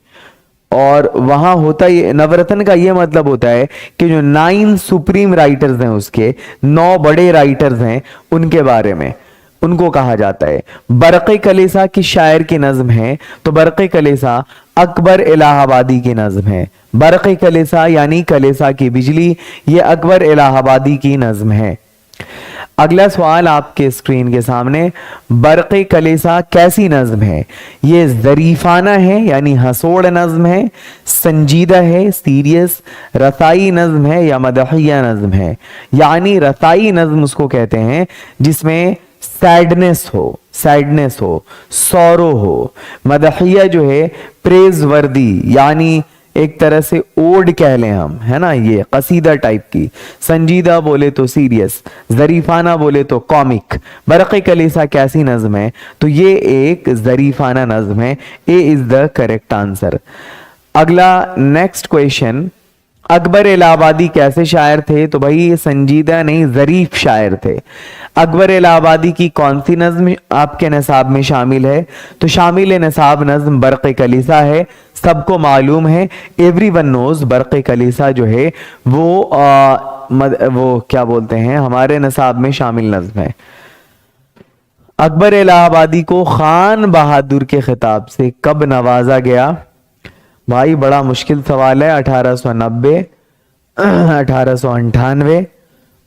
Speaker 1: और वहां होता ये नवरत्न का ये मतलब होता है कि जो 9 सुप्रीम राइटर्स हैं, उसके 9 बड़े राइटर्स हैं, उनके बारे में उनको कहा जाता है। बरक़े कलीसा की शायर की नज्म है, तो बरक़े कलीसा अकबर इलाहाबादी की नज्म है। बरक़े कलीसा यानी कलीसा की बिजली, ये अकबर इलाहाबादी की नज्म है। अगला सवाल आपके स्क्रीन के सामने, बरक़े कलीसा कैसी नज्म है? ये ज़रीफ़ाना है यानी हंसोड़ नज्म है, संजीदा है सीरियस, रसाई नज्म है या मदहिया नज्म है? यानी रसाई नज्म उसको कहते हैं जिसमें सैडनेस हो, सौरो हो। मदहिया जो है प्रेज वर्दी, यानी एक तरह से ओड कह लें हम, है ना, ये कसीदा टाइप की। संजीदा बोले तो सीरियस, जरीफाना बोले तो कॉमिक। बरक़े कलीसा कैसी नज्म है? तो ये एक जरीफाना नज्म है। ए इज द करेक्ट आंसर। अगला नेक्स्ट क्वेश्चन, अकबर इलाहाबादी कैसे शायर थे? तो भाई ये संजीदा नहीं, जरीफ शायर थे। अकबर इलाहाबादी की कौन सी नज्म आपके निसाब में शामिल है? तो शामिल निसाब नज्म बरक़े कलीसा है। सबको मालूम है, एवरीवन नोज, बरक़े कलीसा जो है वो क्या बोलते हैं, हमारे निसाब में शामिल नज्म है। अकबर इलाहाबादी को खान बहादुर के खिताब से कब नवाजा गया? भाई बड़ा मुश्किल सवाल है। 1890, 1898,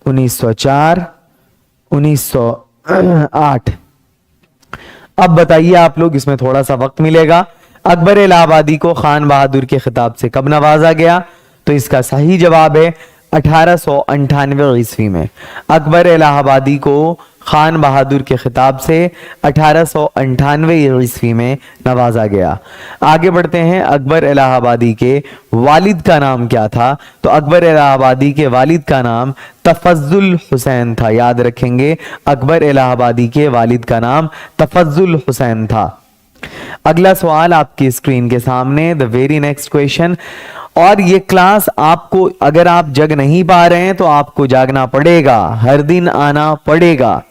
Speaker 1: 1904, 1908। अब बताइए आप लोग, इसमें थोड़ा सा वक्त मिलेगा। अकबर इलाहाबादी को खान बहादुर के खिताब से कब नवाजा गया? तो इसका सही जवाब है 1898 ईस्वी में अकबर इलाहाबादी को खान बहादुर के खिताब से 1898 ईस्वी में नवाजा गया। आगे बढ़ते हैं, अकबर इलाहाबादी के वालिद का नाम क्या था? तो अकबर इलाहाबादी के वालिद का नाम तफज्जुल हुसैन था। याद रखेंगे, अकबर इलाहाबादी के वालिद का नाम तफज्जुल हुसैन था। अगला सवाल आपकी स्क्रीन के सामने, द वेरी नेक्स्ट क्वेश्चन। और ये क्लास आपको, अगर आप जग नहीं पा रहे हैं तो आपको जागना पड़ेगा, हर दिन आना पड़ेगा।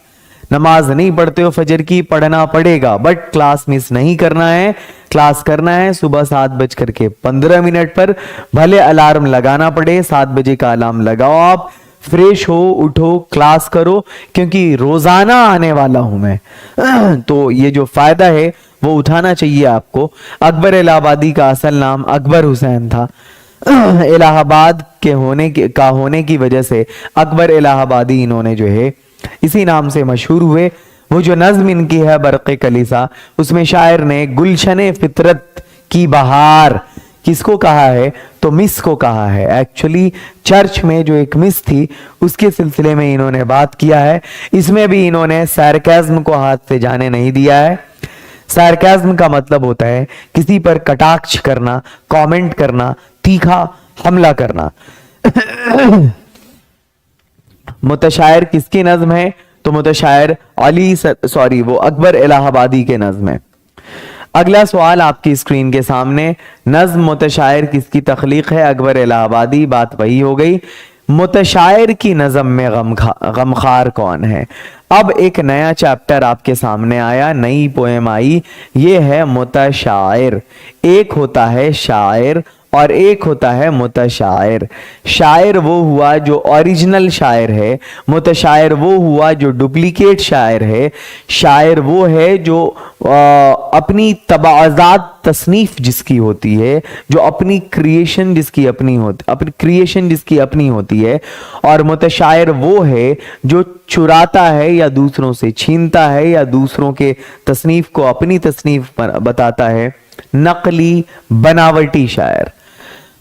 Speaker 1: नमाज नहीं पढ़ते हो फजर की, पढ़ना पड़ेगा, बट क्लास मिस नहीं करना है। क्लास करना है सुबह 7:15 पर, भले अलार्म लगाना पड़े, 7 बजे का अलार्म लगाओ, आप फ्रेश हो, उठो, क्लास करो, क्योंकि रोजाना आने वाला हूं मैं। तो ये जो फायदा है वो उठाना चाहिए आपको। अकबर इलाहाबादी का असल नाम अकबर हुसैन था। इलाहाबाद के होने की वजह से अकबर इलाहाबादी इन्होंने जो है इसी नाम से मशहूर हुए। वो जो नज्म इनकी है बरक़े कलीसा, उसमें शायर ने गुलशने फितरत की बहार किसको कहा है? तो मिस को कहा है। एक्चुअली चर्च में जो एक मिस थी उसके सिलसिले में इन्होंने बात किया है। इसमें भी इन्होंने सार्केज्म को हाथ से जाने नहीं दिया है। सार्केज्म का मतलब होता है किसी पर कटाक्ष करना, कमेंट करना, तीखा हमला करना। मुतशायर किसकी नज्म है? तो मुतशायर वो अकबर इलाहाबादी के नज्म है। अगला सवाल आपकी स्क्रीन के सामने, नज्म मुतशायर किसकी तख्लीक है? अकबर इलाहाबादी। बात वही हो गई। मुतशायर की नज़म में गमखार कौन है? अब एक नया चैप्टर आपके सामने आया, नई पोएम आई, ये है मुतशायर। एक होता है शायर और एक होता है मुतशायर। शायर वो हुआ जो ओरिजिनल शायर है, मुतशायर वो हुआ जो डुप्लीकेट शायर है। शायर वो है जो अपनी तबाज़ात तसनीफ जिसकी होती है, जो अपनी क्रिएशन जिसकी अपनी होती है। और मुतशायर वो है जो चुराता है या दूसरों से छीनता है या दूसरों के तसनीफ को अपनी तसनीफ बताता है, नकली बनावटी शायर।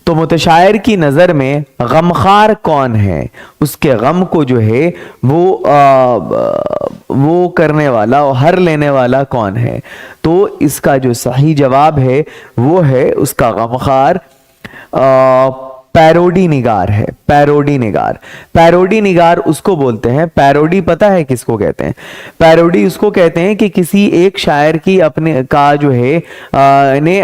Speaker 1: तो मुतशायर की नज़र में गमखार कौन है? उसके गम को जो है वो करने वाला और हर लेने वाला कौन है? तो इसका जो सही जवाब है वो है उसका गमखार पैरोडी निगार है। पैरोडी निगार उसको बोलते हैं। पैरोडी पता है किसको कहते हैं? पैरोडी उसको कहते हैं कि किसी एक शायर की ने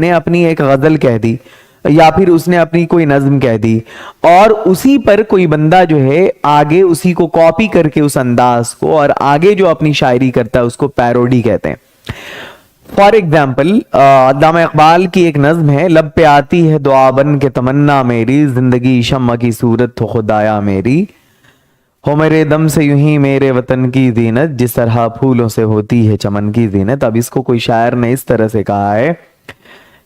Speaker 1: अपनी एक गजल कह दी या फिर उसने अपनी कोई नज्म कह दी और उसी पर कोई बंदा जो है आगे उसी को कॉपी करके उस अंदाज को और आगे जो अपनी शायरी करता है उसको पैरोडी कहते हैं। फॉर एग्जाम्पल, अल्लामा इकबाल की एक नज्म है, लब पे आती है दुआ बन के तमन्ना मेरी, जिंदगी शम्मा की सूरत हो खुदाया मेरी, हो मेरे दम से यूं ही मेरे वतन की जीनत, जिस तरह फूलों से होती है चमन की जीनत। अब इसको कोई शायर ने इस तरह से कहा है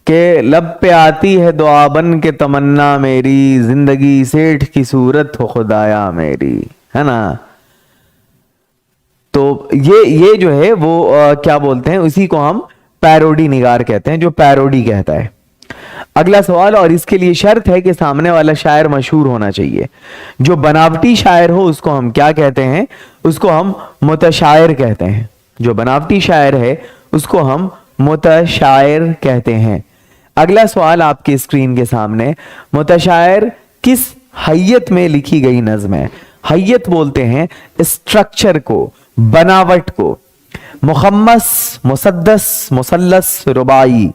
Speaker 1: कि लब पे आती है दुआ बन के तमन्ना मेरी, जिंदगी सेठ की सूरत हो खुदाया मेरी, है ना। तो ये जो है वो क्या बोलते हैं, उसी को हम पैरोडी निगार कहते हैं, जो पैरोडी कहता है। अगला सवाल, और इसके लिए शर्त है कि सामने वाला शायर मशहूर होना चाहिए। जो बनावटी शायर हो उसको हम क्या कहते हैं? उसको हम मुतशायर कहते हैं। जो बनावटी शायर है उसको हम मुतशायर कहते हैं। अगला सवाल आपकी स्क्रीन के सामने, मुतशायर किस हैयत में लिखी गई नज्म है? हैयत बोलते हैं स्ट्रक्चर को, बनावट को। मुखम्मस, मुसद्दस, मुसल्लस, रुबाई।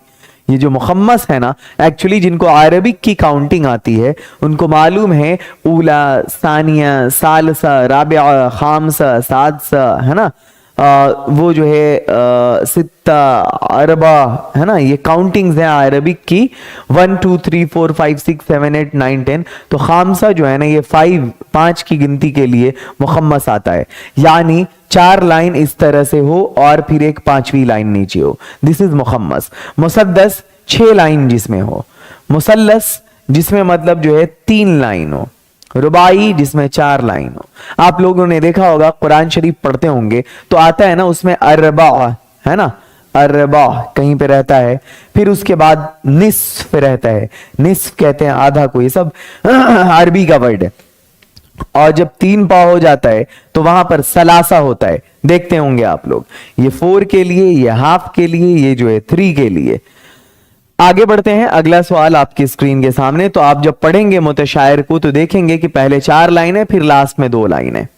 Speaker 1: ये जो मुखम्मस है ना, एक्चुअली जिनको अरबिक की काउंटिंग आती है उनको मालूम है ऊला, सानिया, सालसा, राबिआ, खामसा, सादसा, है ना, वो जो है सित्ता, अरबा, है ना, ये काउंटिंग्स हैं अरबिक की 1 2 3 4 5 6 7 8 9 10। तो खामसा जो है ना, ये 5 की गिनती के लिए मुखम्मस आता है, यानी 4 लाइन इस तरह से हो और फिर एक 5वीं लाइन नीचे हो, दिस इज मुखम्मस। मुसद्दस 6 लाइन जिसमें हो, मुसल्लस जिसमें मतलब जो है 3 लाइन हो, रुबाई जिसमें 4 लाइन हो। आप लोगों ने देखा होगा कुरान शरीफ पढ़ते होंगे तो आता है ना उसमें अरबा, है ना, अरबा कहीं पे रहता है, फिर उसके बाद निस्फ रहता है, निस्फ कहते हैं आधा को, ये सब अरबी का वर्ड है। और जब 3 पाव हो जाता है तो वहां पर सलासा होता है, देखते होंगे आप लोग, ये 4 के लिए, ये हाफ के लिए, ये जो है 3 के लिए। आगे बढ़ते हैं, अगला सवाल आपकी स्क्रीन के सामने। तो आप जब पढ़ेंगे मुतशायर को तो देखेंगे कि पहले 4 लाइन है, फिर लास्ट में 2 लाइन है।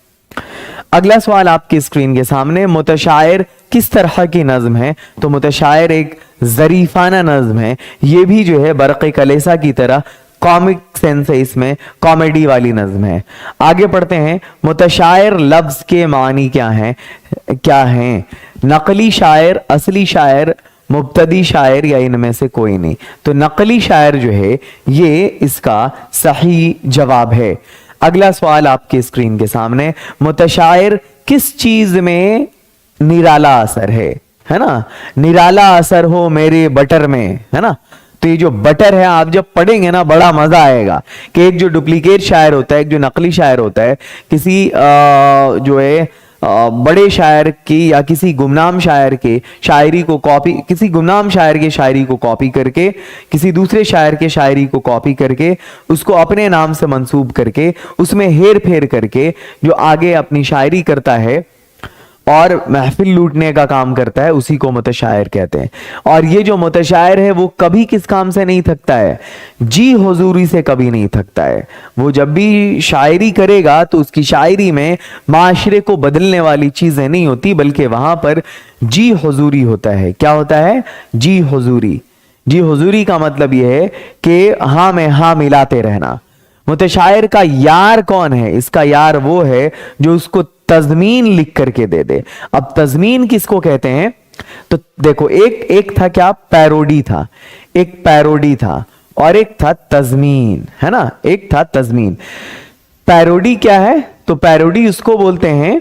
Speaker 1: अगला सवाल आपकी स्क्रीन के सामने, मुतशायर किस तरह की नज्म है? तो मुतशायर एक जरीफाना नज्म है, ये भी जो है बरक़े कलेसा की तरह कॉमिक सेंस है, इसमें कॉमेडी वाली नज्म है। आगे पढ़ते हैं, मुतशायर लफ्ज के मानी क्या हैं? नकली शायर, असली शायर, मुब्तदी शायर या इनमें से कोई नहीं। तो नकली शायर जो है ये इसका सही जवाब है। अगला सवाल आपके स्क्रीन के सामने, मुतशायर किस चीज में निराला असर है ना, निराला असर हो मेरे बटर में, है ना। तो ये जो बटर है आप जब पढ़ेंगे ना बड़ा मजा आएगा कि एक जो डुप्लीकेट शायर होता है, एक जो नकली शायर होता है, किसी जो है बड़े शायर की या किसी गुमनाम शायर के शायरी को कॉपी, किसी गुमनाम शायर के शायरी को कॉपी करके, किसी दूसरे शायर के शायरी को कॉपी करके, उसको अपने नाम से मंसूब करके, उसमें हेर फेर करके जो आगे अपनी शायरी करता है और महफिल लूटने का काम करता है, उसी को मुतशायर कहते हैं। और ये जो मुतशायर है वो कभी किस काम से नहीं थकता है? जी हुजूरी से कभी नहीं थकता है। वो जब भी शायरी करेगा तो उसकी शायरी में माशरे को बदलने वाली चीजें नहीं होती, बल्कि वहां पर जी हुजूरी होता है। क्या होता है? जी हुजूरी। जी हुजूरी का मतलब यह है कि हाँ में हाँ मिलाते रहना। मुतशायर का यार कौन है? इसका यार वो है जो उसको तज़मीन लिख करके दे दे। अब तज़मीन किसको कहते हैं? तो देखो, एक था क्या? पैरोडी था, एक पैरोडी था और एक था तज़मीन, है ना, एक था तज़मीन। पैरोडी क्या है? तो पैरोडी उसको बोलते हैं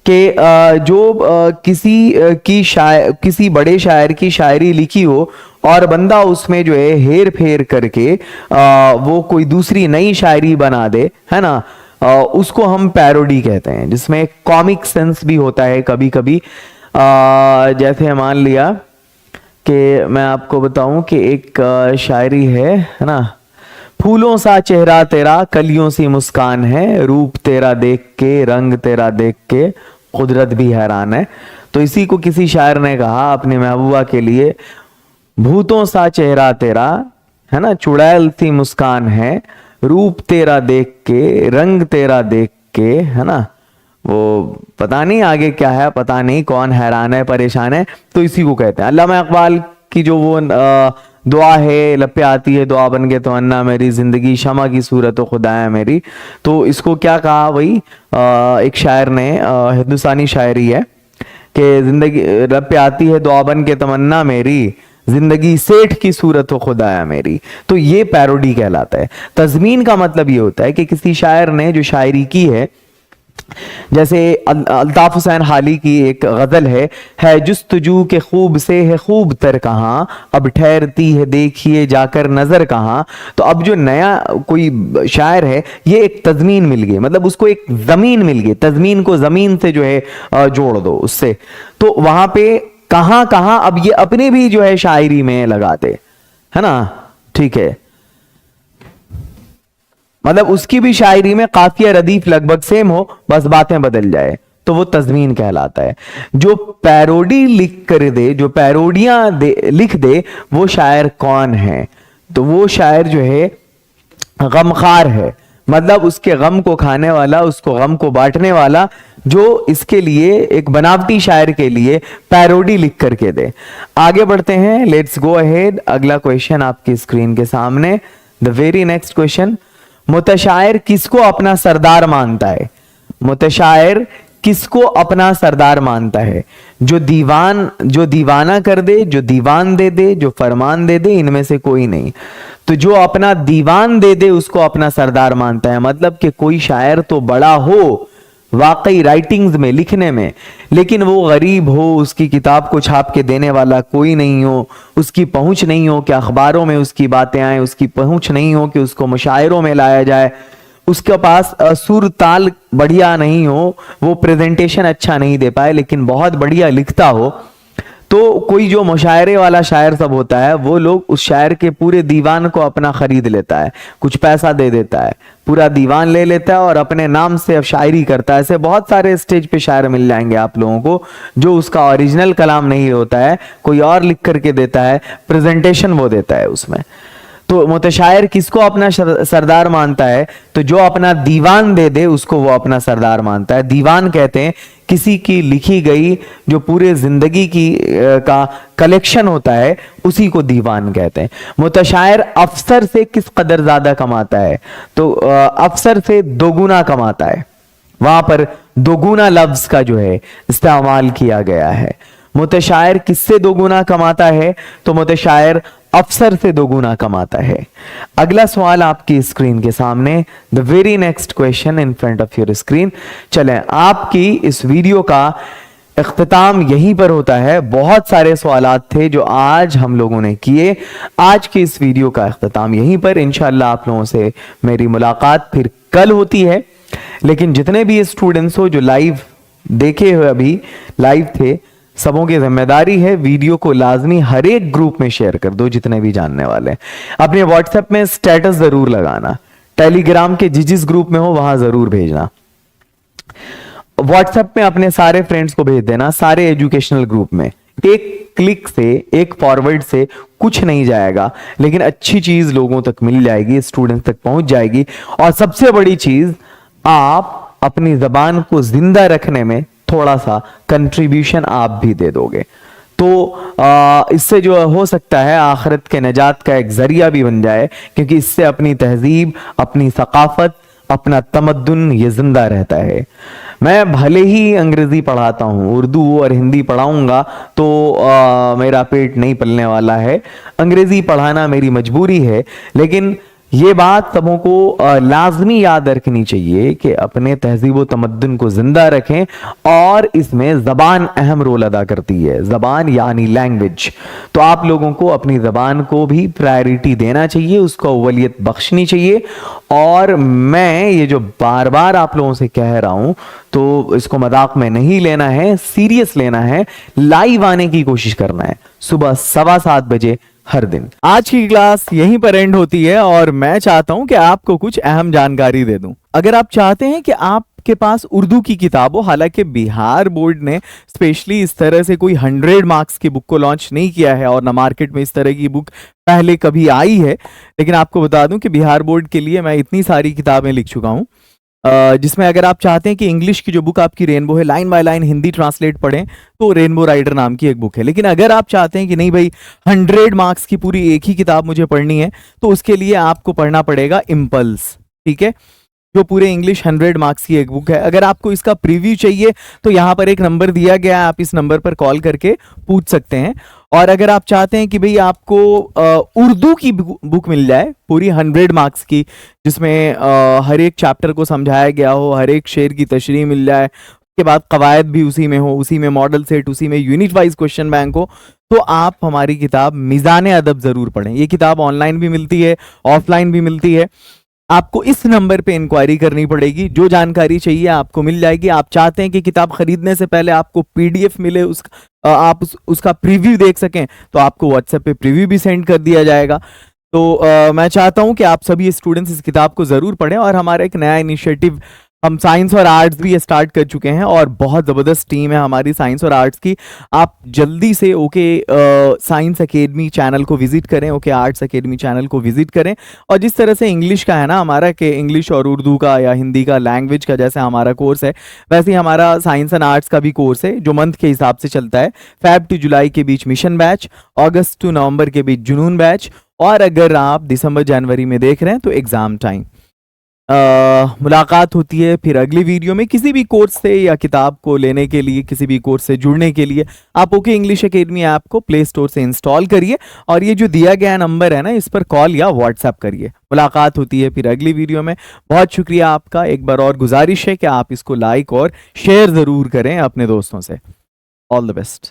Speaker 1: कि जो किसी बड़े शायर की शायरी लिखी हो और बंदा उसमें जो है हेर फेर करके वो कोई दूसरी नई शायरी बना दे, है ना, उसको हम पैरोडी कहते हैं, जिसमें कॉमिक सेंस भी होता है कभी कभी। जैसे मान लिया कि मैं आपको बताऊं कि एक शायरी है ना, फूलों सा चेहरा तेरा, कलियों सी मुस्कान है, रूप तेरा देख के, रंग तेरा देख के कुदरत भी हैरान है। तो इसी को किसी शायर ने कहा अपने महबूबा के लिए, भूतों सा चेहरा तेरा, है ना, चुड़ैल सी मुस्कान है, रूप तेरा देख के, रंग तेरा देख के, है ना, वो पता नहीं आगे क्या है, पता नहीं कौन हैरान है, परेशान है। तो इसी को कहते हैं। अल्लामा इकबाल की जो वो दुआ है, लपे आती है दुआ बन के तो अन्ना मेरी जिंदगी शमा की सूरत हो खुदाया मेरी, तो इसको क्या कहा? वही एक शायर ने, हिंदुस्तानी शायरी है कि जिंदगी लपे आती है दुआ बन के तमन्ना मेरी, जिंदगी सेठ की सूरत हो खुदाया मेरी। तो ये पैरोडी कहलाता है। तज़मीन का मतलब ये होता है कि किसी शायर ने जो शायरी की है, जैसे अल्ताफ हुसैन हाली की एक गजल है जुस्तजू के खूब से है खूब तर कहाँ, अब ठहरती है देखिए जाकर नजर कहाँ। तो अब जो नया कोई शायर है, ये एक तज़मीन मिल गई, मतलब उसको एक जमीन मिल गई, तज़मीन को जमीन से जो है जोड़ दो उससे, तो वहां पे कहां कहां अब ये अपने भी जो है शायरी में लगाते, है ना, ठीक है, मतलब उसकी भी शायरी में काफिया रदीफ लगभग सेम हो, बस बातें बदल जाए। तो تو وہ تزمین کہلاتا ہے. جو پیروڈی لکھ کر دے, جو پیروڈیاں لکھ دے, وہ شاعر کون ہے؟ تو وہ شاعر جو ہے غمخوار ہے, مطلب اس کے غم کو کھانے والا, اس کو غم کو بانٹنے والا, جو اس کے لیے ایک بناوٹی شاعر کے لیے پیروڈی لکھ کر کے دے. آگے بڑھتے ہیں, لیٹس گو اہیڈ. اگلا کویشچن آپ کی اسکرین کے سامنے. دا ویری نیکسٹ کویشچن, متشاعر کس کو اپنا سردار مانتا ہے؟ متشاعر کس کو اپنا سردار مانتا ہے؟ جو دیوانہ کر دے, جو دیوان دے دے, جو فرمان دے دے, ان میں سے کوئی نہیں. تو جو اپنا دیوان دے دے اس کو اپنا سردار مانتا ہے. مطلب کہ کوئی شاعر تو بڑا ہو واقعی رائٹنگز میں, لکھنے میں, لیکن وہ غریب ہو, اس کی کتاب کو چھاپ کے دینے والا کوئی نہیں ہو, اس کی پہنچ نہیں ہو کہ اخباروں میں اس کی باتیں آئیں, اس کی پہنچ نہیں ہو کہ اس کو مشاعروں میں لایا جائے, اس کے پاس سر تال بڑھیا نہیں ہو, وہ پریزنٹیشن اچھا نہیں دے پائے, لیکن بہت بڑھیا لکھتا ہو, تو کوئی جو مشاعرے والا شاعر سب ہوتا ہے, وہ لوگ اس شاعر کے پورے دیوان کو اپنا خرید لیتا ہے, کچھ پیسہ دے دیتا ہے, پورا دیوان لے لیتا ہے اور اپنے نام سے اب شاعری کرتا ہے. ایسے بہت سارے اسٹیج پہ شاعر مل جائیں گے آپ لوگوں کو, جو اس کا اوریجنل کلام نہیں ہوتا ہے, کوئی اور لکھ کر کے دیتا ہے, پریزنٹیشن وہ دیتا ہے اس میں. تو متشاعر کس کو اپنا سردار مانتا ہے؟ تو جو اپنا دیوان دے دے اس کو وہ اپنا سردار مانتا ہے. دیوان کہتے ہیں کسی کی لکھی گئی جو پورے زندگی کی کا کلیکشن ہوتا ہے, اسی کو دیوان کہتے ہیں. متشاعر افسر سے کس قدر زیادہ کماتا ہے؟ تو افسر سے دوگنا کماتا ہے. وہاں پر دوگنا لفظ کا جو ہے استعمال کیا گیا ہے. متشاعر کس سے دوگنا کماتا ہے؟ تو متشاعر افسر سے دوگنا کماتا ہے. اگلا سوال آپ کی اسکرین کے سامنے. The very next question in front of your screen. چلیں, آپ کی اس ویڈیو کا اختتام یہیں پر ہوتا ہے. بہت سارے سوالات تھے جو آج ہم لوگوں نے کیے. آج کی اس ویڈیو کا اختتام یہیں پر. انشاءاللہ آپ لوگوں سے میری ملاقات پھر کل ہوتی ہے. لیکن جتنے بھی اسٹوڈنٹس ہو جو لائیو دیکھے ہوئے, ابھی لائیو تھے, سبوں کی ذمہ داری ہے ویڈیو کو لازمی ہر ایک گروپ میں شیئر کر دو, جتنے بھی جاننے والے. اپنے واٹس ایپ میں سٹیٹس ضرور لگانا, ٹیلی گرام کے جس گروپ میں ہو وہاں ضرور بھیجنا. واٹس ایپ میں اپنے سارے فرینڈز کو بھیج دینا, سارے ایجوکیشنل گروپ میں. ایک کلک سے, ایک فارورڈ سے کچھ نہیں جائے گا, لیکن اچھی چیز لوگوں تک مل جائے گی, اسٹوڈنٹس تک پہنچ جائے گی. اور سب سے بڑی چیز, آپ اپنی زبان کو زندہ رکھنے میں تھوڑا سا کنٹریبیوشن آپ بھی دے دو گے, تو اس سے جو ہو سکتا ہے آخرت کے نجات کا ایک ذریعہ بھی بن جائے, کیونکہ اس سے اپنی تہذیب, اپنی ثقافت, اپنا تمدن یہ زندہ رہتا ہے. میں بھلے ہی انگریزی پڑھاتا ہوں, اردو اور ہندی پڑھاؤں گا تو میرا پیٹ نہیں پلنے والا ہے, انگریزی پڑھانا میری مجبوری ہے. لیکن یہ بات سبوں کو لازمی یاد رکھنی چاہیے کہ اپنے تہذیب و تمدن کو زندہ رکھیں, اور اس میں زبان اہم رول ادا کرتی ہے. زبان یعنی لینگویج. تو آپ لوگوں کو اپنی زبان کو بھی پرائیورٹی دینا چاہیے, اس کو اولیت بخشنی چاہیے. اور میں یہ جو بار بار آپ لوگوں سے کہہ رہا ہوں, تو اس کو مذاق میں نہیں لینا ہے, سیریس لینا ہے. لائیو آنے کی کوشش کرنا ہے صبح 7:15 بجے ہر دن. آج کی کلاس یہیں پر اینڈ ہوتی ہے, اور میں چاہتا ہوں کہ آپ کو کچھ اہم جانکاری دے دوں. اگر آپ چاہتے ہیں کہ آپ کے پاس اردو کی کتاب ہو, حالانکہ بہار بورڈ نے اسپیشلی اس طرح سے کوئی 100 مارکس کی بک کو لانچ نہیں کیا ہے, اور نہ مارکیٹ میں اس طرح کی بک پہلے کبھی آئی ہے, لیکن آپ کو بتا دوں کہ بہار بورڈ کے لیے میں اتنی ساری کتابیں لکھ چکا ہوں, جس میں اگر آپ چاہتے ہیں کہ انگلش کی جو بک آپ کی رینبو ہے, line by line Hindi translate پڑھیں, تو رینبو رائڈر نام کی ایک بک ہے. لیکن اگر آپ چاہتے ہیں کہ نہیں بھائی 100 مارکس کی پوری ایک ہی کتاب مجھے پڑھنی ہے, تو اس کے لیے آپ کو پڑھنا پڑے گا امپلس, ٹھیک ہے, جو پورے انگلش 100 مارکس کی ایک بک ہے. اگر آپ کو اس کا پریویو چاہیے تو یہاں پر ایک نمبر دیا گیا ہے, آپ اس نمبر پر کال کر کے پوچھ سکتے ہیں. اور اگر آپ چاہتے ہیں کہ بھئی آپ کو اردو کی بک مل جائے پوری 100 مارکس کی, جس میں ہر ایک چیپٹر کو سمجھایا گیا ہو, ہر ایک شعر کی تشریح مل جائے, اس کے بعد قواعد بھی اسی میں ہو, اسی میں ماڈل سیٹ, اسی میں یونٹ وائز کوشچن بینک ہو, تو آپ ہماری کتاب میزان ادب ضرور پڑھیں. یہ کتاب آن لائن بھی ملتی ہے, آف لائن بھی ملتی ہے. آپ کو اس نمبر پہ انکوائری کرنی پڑے گی, جو جانکاری چاہیے آپ کو مل جائے گی. آپ چاہتے ہیں کہ کتاب خریدنے سے پہلے آپ کو PDF ملے, آپ اس کا پریویو دیکھ سکیں, تو آپ کو واٹس ایپ پہ پریویو بھی سینڈ کر دیا جائے گا. تو میں چاہتا ہوں کہ آپ سبھی اسٹوڈنٹس اس کتاب کو ضرور پڑھیں, اور ہمارا ایک نیا انیشیٹو हम साइंस और आर्ट्स भी स्टार्ट कर चुके हैं और बहुत ज़बरदस्त टीम है हमारी साइंस और आर्ट्स की। आप जल्दी से ओके साइंस एकेडमी चैनल को विजिट करें, ओके आर्ट्स एकेडमी चैनल को विजिट करें। और जिस तरह से इंग्लिश का है ना हमारा कि इंग्लिश और उर्दू का या हिंदी का लैंग्वेज का जैसे हमारा कोर्स है, वैसे ही हमारा साइंस एंड आर्ट्स का भी कोर्स है जो मंथ के हिसाब से चलता है। फेब टू जुलाई के बीच मिशन बैच, अगस्त टू नवंबर के बीच जुनून बैच, और अगर आप दिसंबर जनवरी में देख रहे हैं तो एग्ज़ाम टाइम। मुलाकात होती है फिर अगली वीडियो में। किसी भी कोर्स से या किताब को लेने के लिए, किसी भी कोर्स से जुड़ने के लिए आप ओके इंग्लिश एकेडमी ऐप को प्ले स्टोर से इंस्टॉल करिए और ये जो दिया गया नंबर है ना, इस पर कॉल या व्हाट्सएप करिए। मुलाकात होती है फिर अगली वीडियो में। बहुत शुक्रिया आपका। एक बार और गुजारिश है कि आप इसको लाइक और शेयर ज़रूर करें अपने दोस्तों से। All the best.